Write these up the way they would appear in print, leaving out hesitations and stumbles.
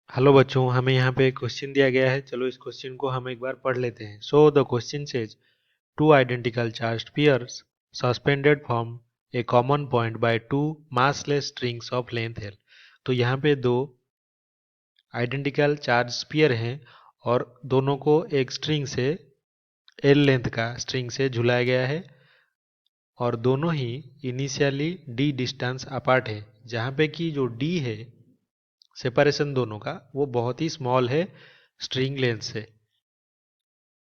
Hello बच्चों, हमें यहाँ पे एक क्वेश्चन दिया गया है। चलो इस क्वेश्चन को हम एक बार पढ़ लेते हैं। So the question says two identical charged pairs suspended from A common point by two massless strings of length L. तो यहाँ पे दो आइडेंटिकल चार्ज पेयर हैं और दोनों को एक स्ट्रिंग से एल लेंथ का स्ट्रिंग से झुलाया गया है और दोनों ही इनिशियली डी डिस्टेंस अपार्ट है, जहाँ पे कि जो डी है सेपरेशन दोनों का वो बहुत ही स्मॉल है स्ट्रिंग लेंथ से।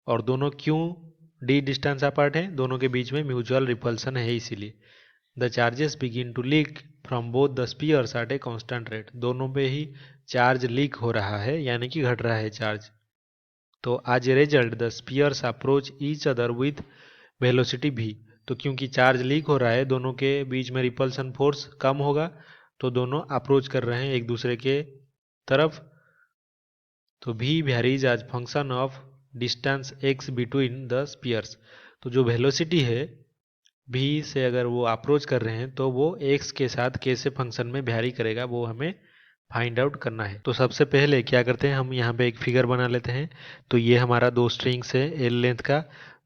और दोनों क्यों डी डिस्टेंस अपार्ट है? दोनों के बीच में म्यूचुअल रिपल्सन है, इसीलिए the charges begin to leak from both the spheres at a constant rate. दोनों पे ही चार्ज लीक हो रहा है, यानी कि घट रहा है चार्ज। तो as a result the spheres approach each other with velocity भी। तो क्योंकि चार्ज लीक हो रहा है, दोनों के बीच में रिपल्सन फोर्स कम होगा, तो दोनों अप्रोच कर रहे हैं एक दूसरे के तरफ। तो v varies as function of distance x between the spheres. तो जो वेलोसिटी है v से अगर वो अप्रोच कर रहे हैं तो वो x के साथ कैसे फंक्शन में वेरी करेगा, वो हमें फाइंड आउट करना है। तो सबसे पहले क्या करते हैं, हम यहाँ पे एक फिगर बना लेते हैं। तो ये हमारा दो स्ट्रिंग्स है एल लेंथ का,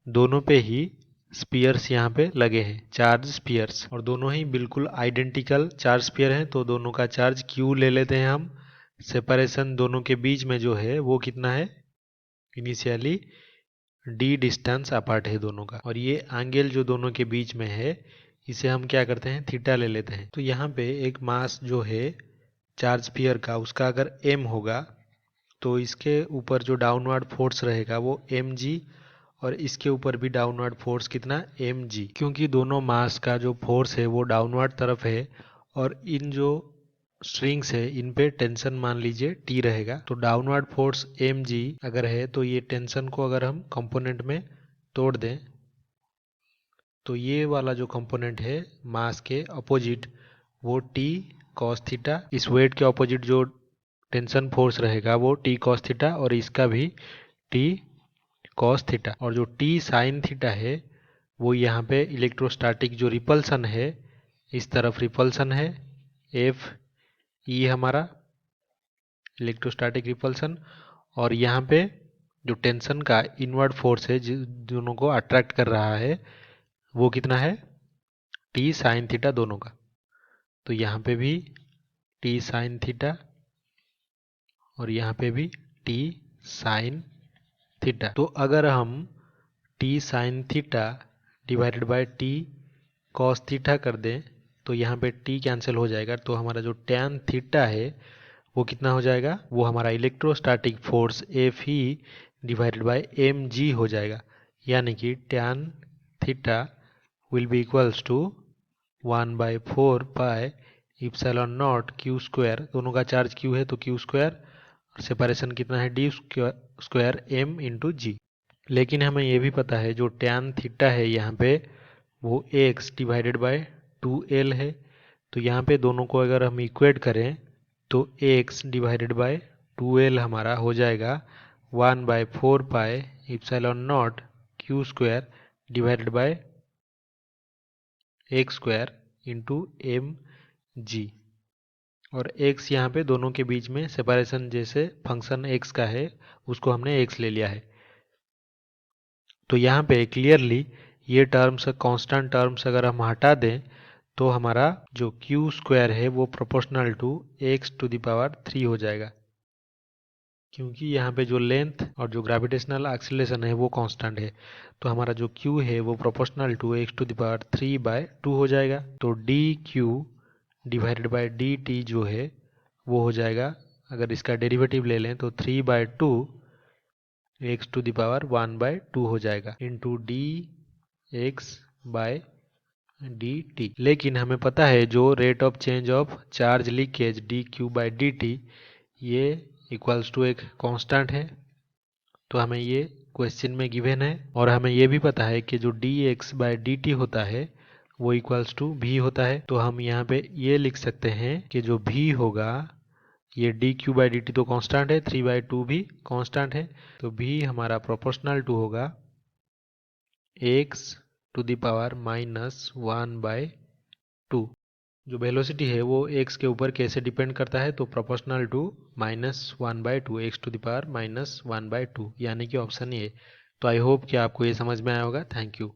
दोनों पे ही स्पीयर्स यहाँ पे लगे हैं, चार्ज स्पीयर्स, और दोनों ही बिल्कुल आइडेंटिकल चार्ज स्पीयर हैं। तो दोनों का चार्ज q ले लेते हैं हम। सेपरेशन दोनों के बीच में जो है वो कितना है? इनिशियली डी डिस्टेंस अपार्ट है दोनों का। और ये एंगल जो दोनों के बीच में है, इसे हम क्या करते हैं, थीटा ले लेते हैं। तो यहाँ पे एक मास जो है चार्ज स्फीयर का, उसका अगर m होगा तो इसके ऊपर जो डाउनवर्ड फोर्स रहेगा वो mg, और इसके ऊपर भी डाउनवर्ड फोर्स कितना, mg। क्योंकि दोनों मास का जो फोर्स है वो डाउनवर्ड तरफ है और इन जो स्ट्रिंग्स है इन पे टेंशन मान लीजिए T रहेगा। तो डाउनवर्ड फोर्स mg अगर है तो ये टेंशन को अगर हम कंपोनेंट में तोड़ दें तो ये वाला जो कंपोनेंट है मास के अपोजिट, वो T cos थीटा, इस वेट के अपोजिट जो टेंशन फोर्स रहेगा वो T cos थीटा, और इसका भी T cos थीटा। और जो T sin थीटा है वो यहाँ पे इलेक्ट्रोस्टैटिक जो रिपल्सन है, इस तरफ रिपल्सन है F E हमारा इलेक्ट्रोस्टैटिक रिपल्सन, और यहाँ पे जो टेंशन का इनवर्ड फोर्स है दोनों को अट्रैक्ट कर रहा है, वो कितना है, टी साइन थीटा दोनों का। तो यहाँ पे भी टी साइन थीटा और यहाँ पे भी टी साइन थीटा। तो अगर हम T sine theta divided by T cos theta कर दें तो यहाँ पे टी कैंसिल हो जाएगा। तो हमारा जो टैन थीटा है वो कितना हो जाएगा, वो हमारा इलेक्ट्रोस्टैटिक फोर्स एफ ही डिवाइडेड बाय एम जी हो जाएगा। यानी कि tan theta will be equals to 1/4 pi epsilon naught Q square. दोनों का चार्ज क्यू है तो क्यू स्क्वायर, और सेपरेशन कितना है, डी स्क्वायर एम इंटू जी। लेकिन हमें ये भी पता है जो टैन थीटा है यहाँ पे वो एक्स डिवाइडेड बाय 2l है। तो यहाँ पे दोनों को अगर हम इक्वेट करें तो x डिवाइडेड बाय 2l हमारा हो जाएगा 1/4 pi epsilon naught Q square divided by x square into m g. और x यहाँ पे दोनों के बीच में सेपरेशन जैसे फंक्शन x का है उसको हमने x ले लिया है। तो यहाँ पे क्लियरली ये टर्म्स, कांस्टेंट टर्म्स अगर हम हटा दें तो हमारा जो क्यू स्क्वायर है वो प्रोपोर्शनल टू x⁻³ हो जाएगा, क्योंकि यहाँ पे जो लेंथ और जो ग्रेविटेशनल एक्सीलरेशन है वो कांस्टेंट है। तो हमारा जो q है वो प्रोपोर्शनल टू x⁻³ हो जाएगा। तो D Q divided by D T जो है वो हो जाएगा, अगर इसका डेरिवेटिव ले लें तो 3/2 x⁻1/2 हो जाएगा into D X by D T. लेकिन हमें पता है जो rate of change of charge leakage D Q by D T, ये इक्वल्स टू एक कांस्टेंट है। तो हमें ये क्वेश्चन में गिवन है, और हमें ये भी पता है कि जो D x by D T होता है वो इक्वल्स टू भी होता है। तो हम यहाँ पे ये लिख सकते हैं कि जो भी होगा, ये D Q by D T तो कांस्टेंट है, 3/2 भी कांस्टेंट है, तो भी हमारा प्रोपोर्शनल टू होगा x⁻⁻1/2। जो वेलोसिटी है वो एक्स के ऊपर कैसे डिपेंड करता है, तो proportional to -1/2, X to the power -1/2, यानी कि ऑप्शन ए। तो आई होप कि आपको ये समझ में आया होगा। Thank you.